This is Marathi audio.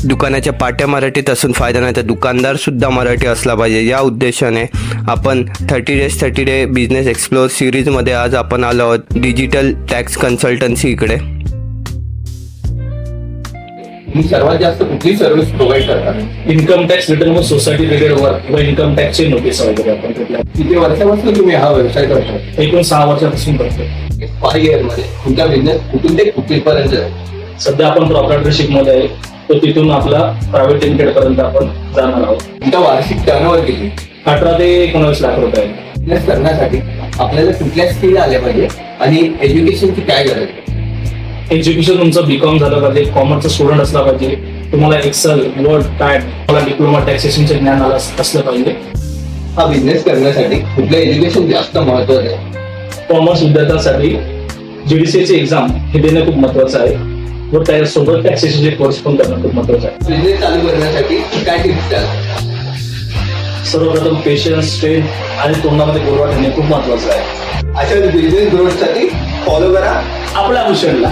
दुकानाच्या पाट्या मराठीत असून फायदा नाही, तर दुकानदार सुद्धा मराठी असला पाहिजे. या उद्देशाने आपण 30 डे बिझनेस एक्सप्लोर सिरीजमध्ये आज आपण आलो आहोत डिजिटल टॅक्स कन्सल्टन्सी इकडे. तुम्ही सर्वात जास्त कुठली सर्व्हिस प्रोव्हाइड करतात? इन्कम टॅक्स रिटर्न व सोसायटी रिलेटेड किंवा इन्कम टॅक्सचे नोटीस वगैरे आपण कुठल्या. किती वर्षापासून तुम्ही हा व्यवसाय करता? एकूण 6 वर्षापासून करतो. 5 इयरमध्ये तुमचा बिझनेस कुठून ते कुठपर्यंत? सध्या आपण प्रॉपरेटरशिप मध्ये आहे, तर तिथून आपला प्रायव्हेट लिमिटेड पर्यंत आपण जाणार आहोत. तुमचा वार्षिक टर्नओव्हर किती? 18 ते 19 लाख रुपये आहे. बिझनेस करण्यासाठी आपल्याला कुठल्या स्किल आल्या पाहिजे आणि एज्युकेशनची काय गरज आहे? एज्युकेशन तुमचं बीकॉम झालं पाहिजे, कॉमर्सचा स्टुडंट असला पाहिजे, तुम्हाला एक्सेल, वर्ड, पॅड, तुम्हाला डिप्लोमा टॅक्सेशनचे ज्ञान असलं पाहिजे. हा बिझनेस करण्यासाठी कुठलं एज्युकेशन जास्त महत्वाचं आहे? कॉमर्स विद्यार्थ्यांसाठी जीडीसीची एक्झाम हे देणं खूप महत्वाचं आहे व त्यासोबत टॅक्सेशनचे कोर्स पण करणं खूप महत्वाचं आहे. बिझनेस चालू करण्यासाठी काय टिप्स द्याल? सर्वप्रथम पेशन्स, स्ट्रेंथ आणि तोंडामध्ये गोडवा ठेवणे खूप महत्वाचं आहे. अशा बिझनेस ग्रोथसाठी फॉलो करा आपल्या मिशनला.